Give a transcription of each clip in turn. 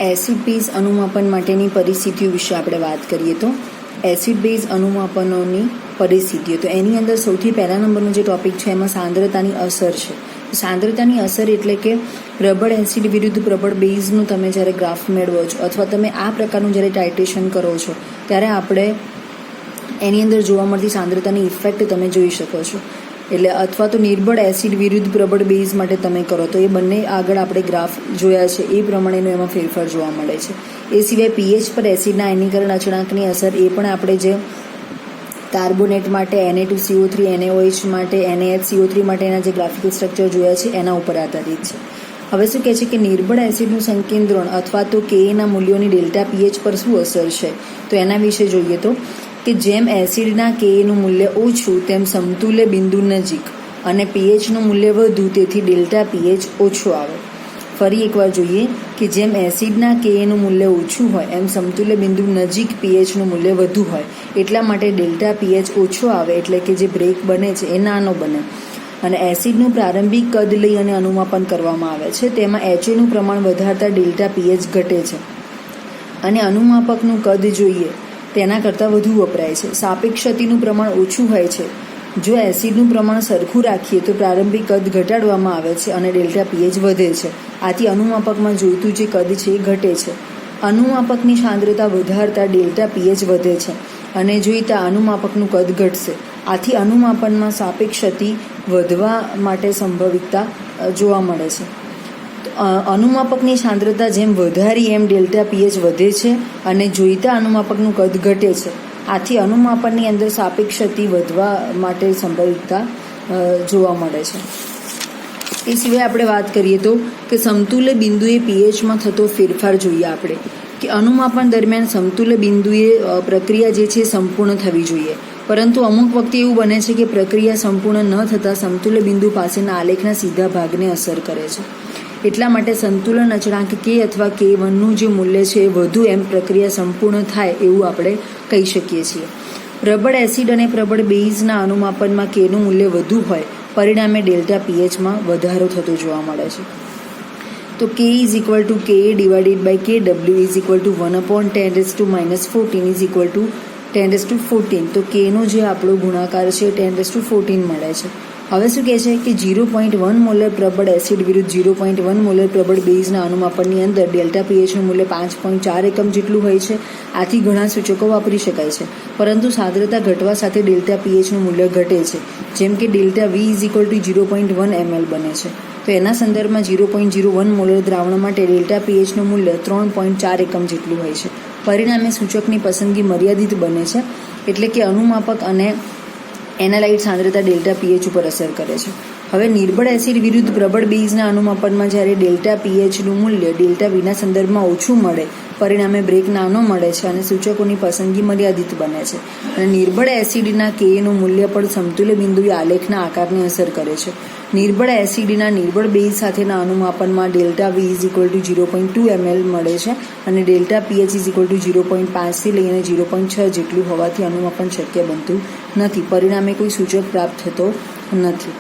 Acid base અનુમાપન માટેની પરિસ્થિતિઓ વિશે આપણે વાત કરીએ તો એસિડ બેઝ અનુમાપનોની પરિસ્થિતિઓ, તો એની અંદર સૌથી પહેલા નંબરનો જે ટોપિક છે એમાં સાંદ્રતાની અસર છે. સાંદ્રતાની અસર એટલે કે પ્રબળ એસિડ વિરુદ્ધ પ્રબળ બેઝનું તમે જ્યારે ગ્રાફ મેળવો છો અથવા તમે આ પ્રકારનું જ્યારે ટાઇટ્રેશન કરો છો ત્યારે આપણે એની અંદર જોવા મળતી સાંદ્રતાની ઇફેક્ટ તમે જોઈ શકો છો. એટલે અથવા તો નિર્બળ એસિડ વિરુદ્ધ પ્રબળ બેઝ માટે તમે કરો તો એ બંને આગળ આપણે ગ્રાફ જોયા છે એ પ્રમાણેનો એમાં ફેરફાર જોવા મળે છે. એ સિવાય પીએચ પર એસિડના આયનીકરણ અચળાંકની અસર એ પણ આપણે જે કાર્બોનેટ માટે Na2CO3, NaOH માટે NaHCO3 માટેના જે ગ્રાફિકલ સ્ટ્રક્ચર જોયા છે એના ઉપર આધારિત છે. હવે શું કહે છે કે નિર્બળ એસિડનું સંકેન્દ્રણ અથવા તો કેના મૂલ્યોની ડેલ્ટા પીએચ પર શું અસર છે, તો એના વિશે જોઈએ તો કે જેમ એસિડના કેનું મૂલ્ય ઓછું તેમ સમતુલ્ય બિંદુ નજીક અને પીએચનું મૂલ્ય વધુ તેથી ડેલ્ટા પીએચ ઓછો આવે. ફરી એકવાર જોઈએ કે જેમ એસિડના કેનું મૂલ્ય ઓછું હોય એમ સમતુલ્ય બિંદુ નજીક પીએચનું મૂલ્ય વધુ હોય એટલા માટે ડેલ્ટા પીએચ ઓછો આવે, એટલે કે જે બ્રેક બને છે એ નાનો બને. અને એસિડનું પ્રારંભિક કદ લઈ અને અનુમાપન કરવામાં આવે છે. તેમાં એચએનું પ્રમાણ વધારતા ડેલ્ટા પીએચ ઘટે છે અને અનુમાપકનું કદ જોઈએ તેના કરતાં વધુ વપરાય છે. સાપેક્ષતિનું પ્રમાણ ઓછું હોય છે. જો એસિડનું પ્રમાણ સરખું રાખીએ તો પ્રારંભિક કદ ઘટાડવામાં આવે છે અને ડેલ્ટા પીએચ વધે છે. આથી અનુમાપકમાં જોઈતું જે કદ છે એ ઘટે છે. અનુમાપકની સાંદ્રતા વધારતા ડેલ્ટા પીએચ વધે છે અને જોઈતા અનુમાપકનું કદ ઘટશે. આથી અનુમાપનમાં સાપેક્ષતિ વધવા માટે સંભવિતતા જોવા મળે છે. અનુમાપકની સાંદ્રતા જેમ વધારી એમ ડેલ્ટા પીએચ વધે છે અને જોઈતા અનુમાપકનું કદ ઘટે છે. આથી અનુમાપનની અંદર સાપેક્ષતિ વધવા માટે સંભવિતતા જોવા મળે છે. એ સિવાય આપણે વાત કરીએ તો કે સમતુલ્ય બિંદુએ પીએચમાં થતો ફેરફાર જોઈએ આપણે કે અનુમાપન દરમિયાન સમતુલ્ય બિંદુએ પ્રક્રિયા જે છે સંપૂર્ણ થવી જોઈએ, પરંતુ અમુક વખતે એવું બને છે કે પ્રક્રિયા સંપૂર્ણ ન થતાં સમતુલ્ય બિંદુ પાસેના આલેખના સીધા ભાગને અસર કરે છે. એટલા માટે સંતુલન અચળાંક કે અથવા K1નું જે મૂલ્ય છે એ વધુ એમ પ્રક્રિયા સંપૂર્ણ થાય એવું આપણે કહી શકીએ છીએ. પ્રબળ એસિડ અને પ્રબળ બેઝના અનુમાપનમાં Kનું મૂલ્ય વધુ હોય પરિણામે ડેલ્ટા પીએચમાં વધારો થતો જોવા મળે છે. તો K = Ka / Kw = 1/10⁻14 10⁻14. તો Kનો જે આપણો ગુણાકાર છે 10⁻14 મળે છે. હવે શું કહે છે કે 0.1 મોલર પ્રબળ એસિડ વિરુદ્ધ 0.1 મોલર પ્રબળ બેઝના અનુમાપનની અંદર ડેલ્ટા પીએચનું મૂલ્ય 5.4 એકમ જેટલું હોય છે. આથી ઘણા સૂચકો વાપરી શકાય છે, પરંતુ સાંદ્રતા ઘટવા સાથે ડેલ્ટા પીએચનું મૂલ્ય ઘટે છે. જેમ કે ડેલ્ટા V = 0.1 ml બને છે. તો એના સંદર્ભમાં 0.01 મોલર દ્રાવણ માટે ડેલ્ટા પીએચનું મૂલ્ય 3.4 એકમ જેટલું હોય છે. પરિણામે સૂચકની પસંદગી મર્યાદિત બને છે, એટલે કે અનુમાપક અને એનાલાઇટ સાંદ્રતા ડેલ્ટા પીએચ ઉપર અસર કરે છે. હવે નિર્બળ એસિડ વિરુદ્ધ પ્રબળ બેઝના અનુમાપનમાં જ્યારે ડેલ્ટા પીએચનું મૂલ્ય ડેલ્ટા વીના સંદર્ભમાં ઓછું મળે પરિણામે બ્રેક નાનો મળે છે અને સૂચકોની પસંદગી મર્યાદિત બને છે. અને નિર્બળ એસિડના Kનું મૂલ્ય પણ સમતુલ્ય બિંદુએ આલેખના આકારને અસર કરે છે. નિર્બળ એસિડના નિર્બળ બેઝ સાથેના અનુમાપનમાં ડેલ્ટા V = 0.2 ml મળે છે અને ડેલ્ટા પીએચ = 0.5થી લઈને 0.6 જેટલું હોવાથી અનુમાપન શક્ય બનતું નથી. પરિણામે કોઈ સૂચક પ્રાપ્ત થતો નથી.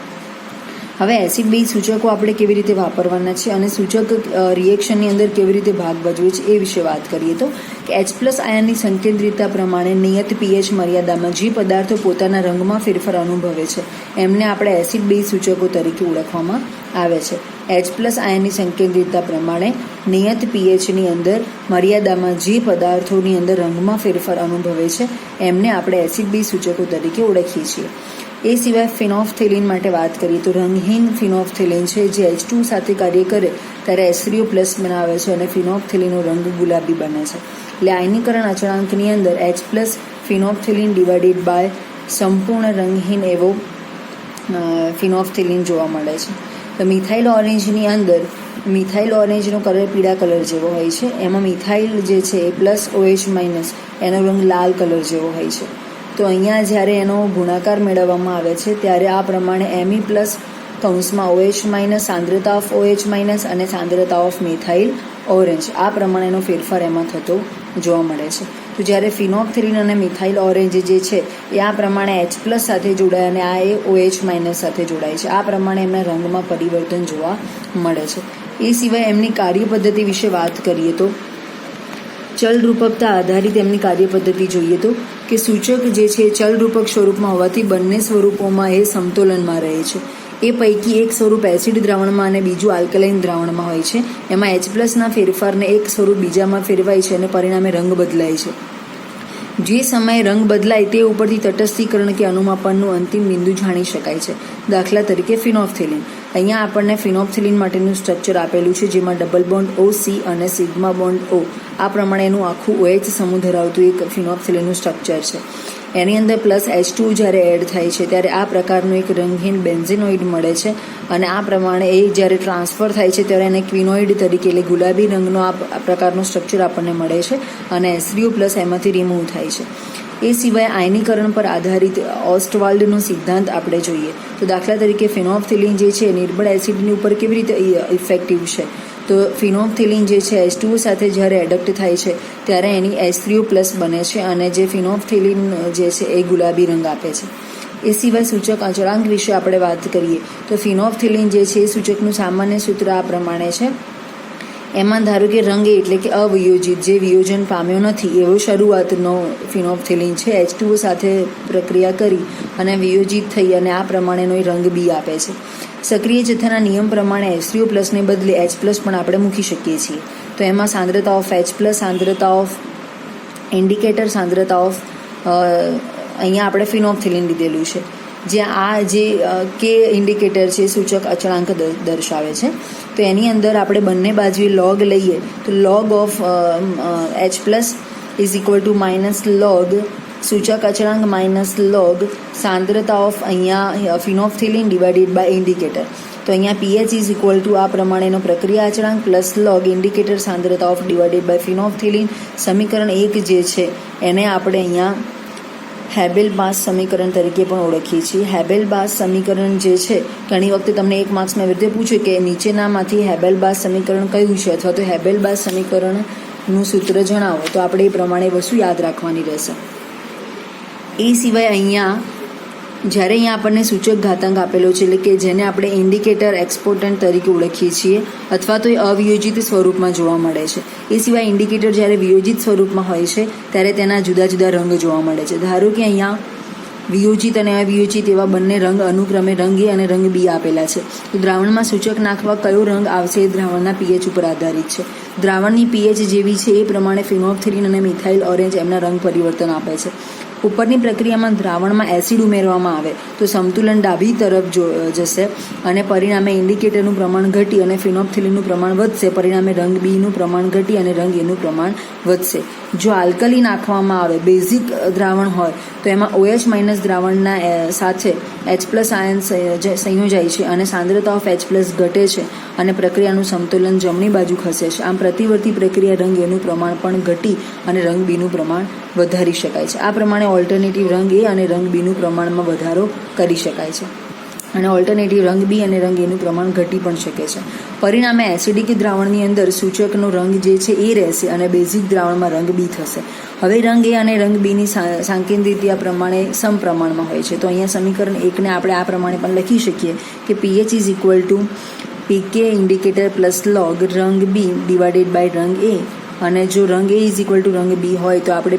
હવે એસિડ બેઝ સૂચકો આપણે કેવી રીતે વાપરવાના છે અને સૂચક રિએક્શનની અંદર કેવી રીતે ભાગ ભજવે છે એ વિશે વાત કરીએ તો કે H+ આયનની સંકેન્દ્રિતતા પ્રમાણે નિયત પીએચ મર્યાદામાં જે પદાર્થો પોતાના રંગમાં ફેરફાર અનુભવે છે એમને આપણે એસિડ બેઝ સૂચકો તરીકે ઓળખવામાં આવે છે. H+ આયનની સંકેન્દ્રિતતા પ્રમાણે નિયત પીએચની અંદર મર્યાદામાં જે પદાર્થોની અંદર રંગમાં ફેરફાર અનુભવે છે એમને આપણે એસિડ બેઝ સૂચકો તરીકે ઓળખીએ છીએ. એ સિવાય ફિનોલ્ફથેલિન માટે વાત કરીએ તો રંગહીન ફિનોલ્ફથેલિન છે જે H2 સાથે કાર્ય કરે ત્યારે H3O+ બનાવે છે અને ફિનોલ્ફથેલિનનો રંગ ગુલાબી બને છે. એટલે આયનીકરણ અચળાંકની અંદર H+ ફિનોલ્ફથેલિન / સંપૂર્ણ રંગહીન એવો ફિનોલ્ફથેલિન જોવા મળે છે. તો મિથાઇલ ઓરેન્જની અંદર મિથાઇલ ઓરેન્જનો કલર પીળા કલર જેવો હોય છે. એમાં મિથાઇલ જે છે એ +OH- એનો રંગ લાલ કલર જેવો હોય છે. તો અહીંયા જ્યારે એનો ગુણાકાર મેળવવામાં આવે છે ત્યારે આ પ્રમાણે Me+ (OH- સાંદ્રતા ઓફ OH- અને સાંદ્રતા ઓફ મિથાઇલ ઓરેન્જ આ પ્રમાણેનો ફેરફાર એમાં થતો જોવા મળે છે. તો જ્યારે ફિનોલ્ફથેલિન અને મિથાઇલ ઓરેન્જ જે છે એ આ પ્રમાણે H+ સાથે જોડાય અને આ એ OH- સાથે જોડાય છે. આ પ્રમાણે એમના રંગમાં પરિવર્તન જોવા મળે છે. એ સિવાય એમની કાર્યપદ્ધતિ વિશે વાત કરીએ તો ચલરૂપકતા આધારિત એમની કાર્યપદ્ધતિ જોઈએ તો કે સૂચક જે છે ચલરૂપક સ્વરૂપમાં હોવાથી બંને સ્વરૂપોમાં એ સમતોલનમાં રહે છે. એ પૈકી એક સ્વરૂપ એસિડ દ્રાવણમાં અને બીજું આલ્કલાઇન દ્રાવણમાં હોય છે. એમાં H+ના ફેરફારને એક સ્વરૂપ બીજામાં ફેરવાય છે અને પરિણામે રંગ બદલાય છે. જે સમયે રંગ બદલાય તે ઉપરથી તટસ્થીકરણ કે અનુમાપનનું અંતિમ બિંદુ જાણી શકાય છે. દાખલા તરીકે ફિનોલ્ફથેલિન. અહીંયા આપણને ફિનોલ્ફથેલિન માટેનું સ્ટ્રક્ચર આપેલું છે, જેમાં ડબલ બોન્ડ OC અને સિગ્મા બોન્ડ O આ પ્રમાણે એનું આખું OH સમૂહ ધરાવતું એક ફિનોલ્ફથેલિનનું સ્ટ્રક્ચર છે. એની અંદર +H2 જ્યારે એડ થાય છે ત્યારે આ પ્રકારનું એક રંગહીન બેન્ઝેનોઇડ મળે છે અને આ પ્રમાણે એ જ્યારે ટ્રાન્સફર થાય છે ત્યારે એને ક્વિનોઇડ તરીકે એટલે ગુલાબી રંગનો આ પ્રકારનું સ્ટ્રક્ચર આપણને મળે છે અને SO+ એમાંથી રિમૂવ થાય છે. એ સિવાય આયનીકરણ પર આધારિત ઓસ્ટવાલ્ડનો સિદ્ધાંત આપણે જોઈએ તો દાખલા તરીકે ફિનોલ્ફથેલિન જે છે નિર્બળ એસિડની ઉપર કેવી રીતે ઇફેક્ટિવ છે. તો ફિનોલ્ફથેલિન જે છે H2O સાથે જ્યારે એડપ્ટ થાય છે ત્યારે એની H3O+ બને છે અને જે ફિનોલ્ફથેલિન જે છે એ ગુલાબી રંગ આપે છે. એ સિવાય સૂચક અચળાંક વિશે આપણે વાત કરીએ તો ફિનોલ્ફથેલિન જે છે એ સૂચકનું સામાન્ય સૂત્ર આ પ્રમાણે છે. એમાં ધારો કે રંગ એટલે કે અવિયોજિત, જે વિયોજન પામ્યો નથી એવો શરૂઆતનો ફિનોલ્ફથેલિન છે H2O સાથે પ્રક્રિયા કરી અને વિયોજિત થઈ અને આ પ્રમાણેનો રંગ B આપે છે. સક્રિય જથ્થાના નિયમ પ્રમાણે H3O+ ને બદલે H+ પણ આપણે મૂકી શકીએ છીએ. તો એમાં સાંદ્રતા ઓફ H+, સાંદ્રતા ઓફ ઇન્ડિકેટર, સાંદ્રતા ઓફ અહીંયા આપણે ફિનોલ્ફથેલિન લીધેલું છે, જ્યાં આ જે કે ઇન્ડિકેટર છે સૂચક અચળાંક દર્શાવે છે. તો એની અંદર આપણે બંને બાજુએ લોગ લઈએ તો log of H+ is equal to -log સૂચક અચળાંક -log સાંદ્રતા ઓફ અહીંયા ફિનોલ્ફથેલિન ડિવાઇડેડ બાય ઇન્ડિકેટર. તો અહીંયા pH ઇઝ ઇક્વલ ટુ આ પ્રમાણેનો પ્રક્રિયા અચળાંક +log ઇન્ડિકેટર સાંદ્રતા ઓફ ડિવાઇડેડ બાય ફિનોલ્ફથેલિન. સમીકરણ 1 જે છે એને આપણે અહીંયા હેબેલ-બાસ સમીકરણ તરીકે પણ ઓળખીએ છીએ. હેબેલ-બાસ સમીકરણ જે છે ઘણી વખતે તમને એક માર્ક્સમાં એવી રીતે પૂછ્યું કે નીચેનામાંથી હેબેલ-બાસ સમીકરણ કયું છે અથવા તો હેબેલ-બાસ સમીકરણનું સૂત્ર જણાવો, તો આપણે એ પ્રમાણે વસ્તુ યાદ રાખવાની રહેશે. એ સિવાય અહીંયા જ્યારે અહીંયા આપણને સૂચક ઘાતાંક આપેલો છે એટલે કે જેને આપણે ઇન્ડિકેટર એક્સપોર્ટન્ટ તરીકે ઓળખીએ છીએ અથવા તો એ અવિયોજિત સ્વરૂપમાં જોવા મળે છે. એ સિવાય ઇન્ડિકેટર જ્યારે વિયોજિત સ્વરૂપમાં હોય છે ત્યારે તેના જુદા જુદા રંગ જોવા મળે છે. ધારો કે અહીંયા વિયોજિત અને અવિયોજિત એવા બંને રંગ અનુક્રમે રંગ A અને રંગ B આપેલા છે. તો દ્રાવણમાં સૂચક નાખવા કયો રંગ આવશે એ દ્રાવણના pH ઉપર આધારિત છે. દ્રાવણની pH જેવી છે એ પ્રમાણે ફિનોલ્ફથેલિન અને મિથાઇલ ઓરેન્જ એમના રંગ પરિવર્તન આપે છે. ઉપરની પ્રક્રિયામાં દ્રાવણમાં એસિડ ઉમેરવામાં આવે તો સંતુલન ડાબી તરફ જશે અને પરિણામે ઇન્ડિકેટરનું પ્રમાણ ઘટી અને ફિનોલ્ફથેલિનનું પ્રમાણ વધશે. પરિણામે રંગ બીનું પ્રમાણ ઘટી અને રંગ એનું પ્રમાણ વધશે. જો આલ્કલી નાખવામાં આવે, બેઝિક દ્રાવણ હોય તો એમાં OH- દ્રાવણના સાથે H+ આયન સંયોજાય છે અને સાંદ્રતા ઓફ H+ ઘટે છે અને પ્રક્રિયાનું સંતુલન જમણી બાજુ ખસે છે. આમ પ્રતિવર્તી પ્રક્રિયા રંગ એનું પ્રમાણ પણ ઘટી અને રંગ બીનું પ્રમાણ વધારી શકાય છે. આ પ્રમાણે ઓલ્ટરનેટિવ રંગ A અને રંગ બીનું પ્રમાણમાં વધારો કરી શકાય છે અને ઓલ્ટરનેટિવ રંગ B અને રંગ એનું પ્રમાણ ઘટી પણ શકે છે. પરિણામે એસિડિક દ્રાવણની અંદર સૂચકનો રંગ જે છે એ રહેશે અને બેઝિક દ્રાવણમાં રંગ B થશે. હવે રંગ A અને રંગ Bની સાંકેતિકતા પ્રમાણે સમપ્રમાણમાં હોય છે. તો અહીંયા સમીકરણ 1ને આપણે આ પ્રમાણે પણ લખી શકીએ કે pH is equal to pK indicator +log રંગ B ડિવાઇડેડ બાય રંગ A. અને જો રંગ A ઇઝ ઇક્વલ ટુ રંગ B હોય તો આપણે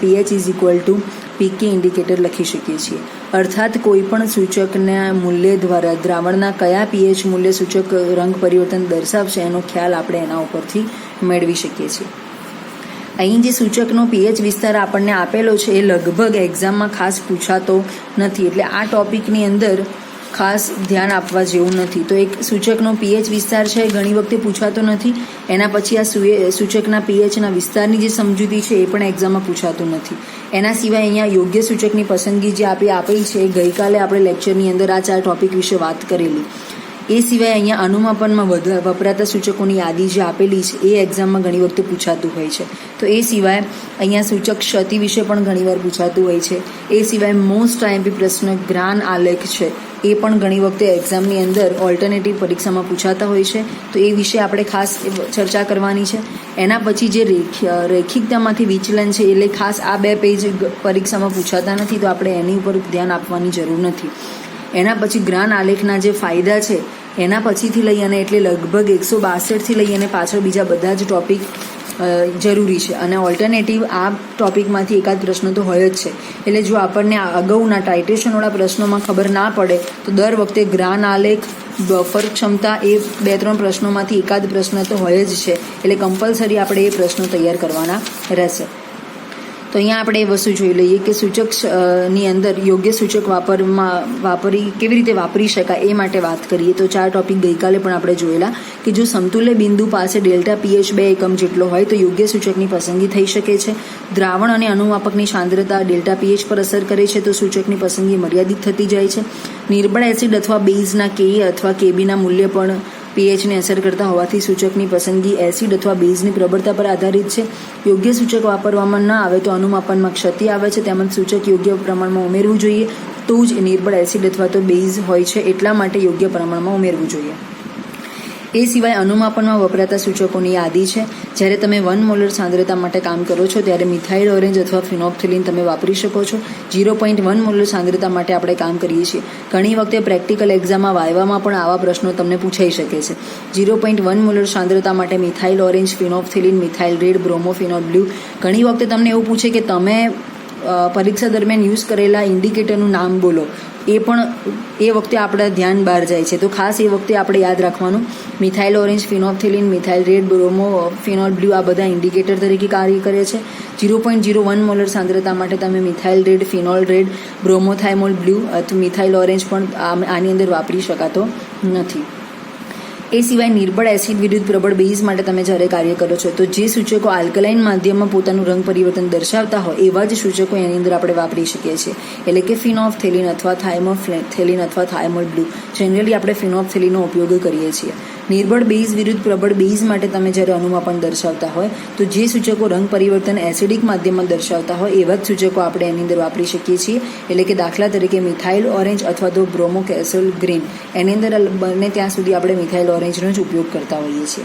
pH is equal to pK indicator લખી શકીએ છીએ. અર્થાત કોઈ પણ સૂચકના મૂલ્ય દ્વારા દ્રાવણના કયા pH મૂલ્ય સૂચક રંગ પરિવર્તન દર્શાવશે એનો ખ્યાલ આપણે એના ઉપરથી મેળવી શકીએ છીએ. અહીં જે સૂચકનો pH વિસ્તાર આપણને આપેલો છે એ લગભગ એક્ઝામમાં ખાસ પૂછાતો નથી, એટલે આ ટોપિકની અંદર ખાસ ધ્યાન આપવા જેવું નથી. તો એક સૂચકનો pH વિસ્તાર છે ઘણી વખતે પૂછાતો નથી. એના પછી આ સૂચકના pHના વિસ્તારની જે સમજૂતી છે એ પણ એક્ઝામમાં પૂછાતું નથી. એના સિવાય અહીંયા યોગ્ય સૂચકની પસંદગી જે આપેલી છે એ ગઈકાલે આપણે લેક્ચરની અંદર આ 4 ટોપિક વિશે વાત કરેલી. એ સિવાય અહીંયા અનુમાપનમાં વપરાતા સૂચકોની યાદી જે આપેલી છે એ એક્ઝામમાં ઘણી વખતે પૂછાતું હોય છે. તો એ સિવાય અહીંયા સૂચક ક્ષતિ વિશે પણ ઘણીવાર પૂછાતું હોય છે. એ સિવાય મોસ્ટ IMP પ્રશ્ન ગ્રાન આલેખ છે એ પણ ઘણી વખતે એક્ઝામની અંદર ઓલ્ટરનેટિવ પરીક્ષામાં પૂછાતા હોય છે. તો એ વિશે આપણે ખાસ ચર્ચા કરવાની છે. એના પછી જે રેખિકતામાંથી વિચલન છે એટલે ખાસ આ 2 પેજ પરીક્ષામાં પૂછાતા નથી, તો આપણે એની ઉપર ધ્યાન આપવાની જરૂર નથી. એના પછી ગ્રાન આલેખના જે ફાયદા છે એના પછીથી લઈ અને એટલે લગભગ 162થી લઈ અને પાછળ બીજા બધા જ ટોપિક જરૂરી છે. અને ઓલ્ટરનેટિવ આ ટોપિકમાંથી એકાદ પ્રશ્ન તો હોય જ છે. એટલે જો આપણને અગાઉના ટાઇટ્રેશનવાળા પ્રશ્નોમાં ખબર ના પડે તો દર વખતે ગ્રાન આલેખ, બફર ક્ષમતા, એ 2-3 પ્રશ્નોમાંથી એકાદ પ્રશ્ન તો હોય જ છે. એટલે કમ્પલસરી આપણે એ પ્રશ્નો તૈયાર કરવાના રહેશે. તો અહીંયા આપણે એ વસ્તુ જોઈ લઈએ કે સૂચકની અંદર યોગ્ય સૂચક કેવી રીતે વાપરી શકાય એ માટે વાત કરીએ તો 4 ટોપિક ગઈકાલે પણ આપણે જોયેલા કે જો સમતુલ્ય બિંદુ પાસે ડેલ્ટા પીએચ 2 એકમ જેટલો હોય તો યોગ્ય સૂચકની પસંદગી થઈ શકે છે. દ્રાવણ અને અનુમાપકની સાંદ્રતા ડેલ્ટા પીએચ પર અસર કરે છે તો સૂચકની પસંદગી મર્યાદિત થતી જાય છે. નિર્બળ એસિડ અથવા બેઝના કે અથવા કેબીના મૂલ્ય પણ પીએચને અસર કરતા હોવાથી સૂચકની પસંદગી એસિડ અથવા બેઝની પ્રબળતા પર આધારિત છે. યોગ્ય સૂચક વાપરવામાં ન આવે તો અનુમાપનમાં ક્ષતિ આવે છે. તેમજ સૂચક યોગ્ય પ્રમાણમાં ઉમેરવું જોઈએ તો જ નિર્બળ એસિડ અથવા તો બેઝ હોય છે એટલા માટે યોગ્ય પ્રમાણમાં ઉમેરવું જોઈએ. એ સિવાય અનુમાપનમાં વપરાતા સૂચકોની યાદી છે. જ્યારે તમે 1 મોલર સાંદ્રતા માટે કામ કરો છો ત્યારે મિથાઇલ ઓરેન્જ અથવા ફિનોપ્થેલિન તમે વાપરી શકો છો. 0.1 મોલર સાંદ્રતા માટે આપણે કામ કરીએ છીએ. ઘણી વખતે પ્રેક્ટિકલ એક્ઝામમાં વાયવામાં પણ આવા પ્રશ્નો તમને પૂછાઈ શકે છે. 0.1 મોલર સાંદ્રતા માટે methyl orange, phenolphthalein, methyl red, bromophenol blue. ઘણી વખતે તમને એવું પૂછે કે તમે પરીક્ષા દરમિયાન યુઝ કરેલા ઇન્ડિકેટરનું નામ બોલો. એ વખતે આપણા ધ્યાન બહાર જાય છે. તો ખાસ એ વખતે આપણે યાદ રાખવાનું methyl orange, phenolphthalein, methyl red, bromophenol blue આ બધા ઇન્ડિકેટર તરીકે કાર્ય કરે છે. 0.01 મોલર સાંદ્રતા માટે તમે methyl red, phenol red, bromothymol blue અથવા મિથાઇલ ઓરેન્જ પણ આની અંદર વાપરી શકાતો નથી. એ સિવાય નિર્બળ એસિડ વિરુદ્ધ પ્રબળ બેઝ માટે તમે જ્યારે કાર્ય કરો છો તો જે સૂચકો આલ્કલાઇન માધ્યમમાં પોતાનું રંગ પરિવર્તન દર્શાવતા હોય એવા જ સૂચકો એની અંદર આપણે વાપરી શકીએ છીએ. એટલે કે ફિનોપ્થેલિન અથવા થાઇમોથેલિન અથવા થાઇમોલ બ્લુ. જનરલી આપણે ફિનોપ્થેલિનનો ઉપયોગ કરીએ છીએ. નિર્બળ બેઝ વિરુદ્ધ પ્રબળ બેઝ માટે તમે જ્યારે અનુમાપન દર્શાવતા હોય તો જે સૂચકો રંગ પરિવર્તન એસિડિક માધ્યમમાં દર્શાવતા હોય એવા જ સૂચકો આપણે એની અંદર વાપરી શકીએ છીએ. એટલે કે દાખલા તરીકે મિથાઇલ ઓરેન્જ અથવા તો બ્રોમોકેસલ ગ્રીન. એની અંદર બને ત્યાં સુધી આપણે મિથાઇલ ઓરેન્જનો જ ઉપયોગ કરતા હોઈએ છીએ.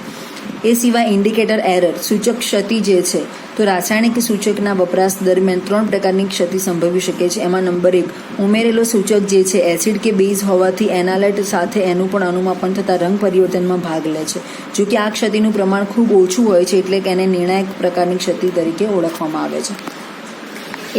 એ સિવાય ઇન્ડિકેટર એરર, સૂચક ક્ષતિ જે છે તો રાસાયણિક સૂચકના વપરાશ દરમિયાન 3 પ્રકારની ક્ષતિ સંભવી શકે છે. એમાં નંબર 1, ઉમેરેલો સૂચક જે છે એસિડ કે બેઝ હોવાથી એનાલાઇટ સાથે એનું પણ અનુમાપન થતાં રંગ પરિવર્તનમાં ભાગ લે છે. જો કે આ ક્ષતિનું પ્રમાણ ખૂબ ઓછું હોય છે એટલે કે એને નિર્ણાયક પ્રકારની ક્ષતિ તરીકે ઓળખવામાં આવે છે.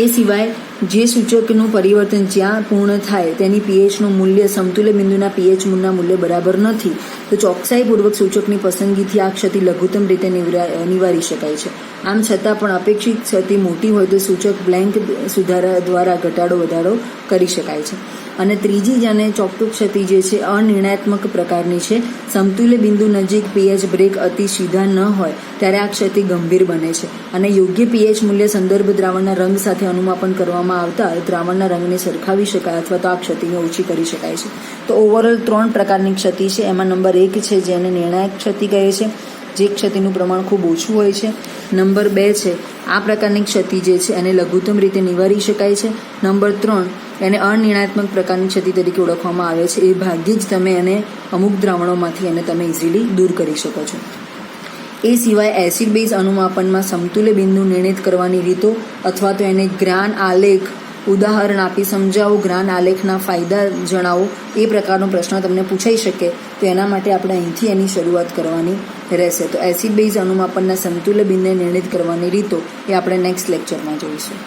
એ સિવાય જે સૂચકનું પરિવર્તન જ્યાં પૂર્ણ થાય તેની પીએચનું મૂલ્ય સમતુલ્ય બિંદુના પીએચ મૂળના મૂલ્ય બરાબર નથી તો ચોકસાઈપૂર્વક સૂચકની પસંદગીથી આ ક્ષતિ લઘુત્તમ રીતે નિવારી શકાય છે. આમ છતાં પણ અપેક્ષિત ક્ષતિ મોટી હોય તો સૂચક બ્લેન્ક સુધારા દ્વારા ઘટાડો વધારો કરી શકાય છે. અને ત્રીજી અને ચોક્કસ ક્ષતિ જે છે અનિર્ણયાત્મક પ્રકારની છે. સમતુલ્ય બિંદુ નજીક પીએચ બ્રેક અતિ સીધા ન હોય ત્યારે આ ક્ષતિ ગંભીર બને છે અને યોગ્ય પીએચ મૂલ્ય સંદર્ભ દ્રાવણના રંગ સાથે અનુમાપન કરવામાં આવતા દ્રાવણના રંગને સરખાવી શકાય અથવા તો આ ક્ષતિને ઓછી કરી શકાય છે. તો ઓવરઓલ 3 પ્રકારની ક્ષતિ છે. એમાં નંબર 1 છે જેને નિર્ણાયક ક્ષતિ કહે છે, જે ક્ષતિનું પ્રમાણ ખૂબ ઓછું હોય છે. નંબર 2 છે આ પ્રકારની ક્ષતિ જે છે એને લઘુત્તમ રીતે નિવારી શકાય છે. નંબર 3 એને અનિર્ણયાત્મક પ્રકારની ક્ષતિ તરીકે ઓળખવામાં આવે છે. એ ભાગ્યે જ તમે એને અમુક દ્રાવણોમાંથી એને તમે ઇઝીલી દૂર કરી શકો છો. એ સિવાય એસિડ બેઝ અનુમાપનમાં સમતુલ્ય બિંદુ નિર્ણિત કરવાની રીતો અથવા તો એને ગ્રાન આલેખ ઉદાહરણ આપી સમજાવો, ગ્રાન આલેખના ફાયદા જણાવો, એ પ્રકારનો પ્રશ્ન તમને પૂછાઈ શકે તો એના માટે આપણે અહીંથી એની શરૂઆત કરવાની રહેશે. તો એસિડ બેઝ અનુમાપનના સમતુલ્ય બિંદુને નિર્ણિત કરવાની રીતો એ આપણે નેક્સ્ટ લેક્ચરમાં જોઈશું.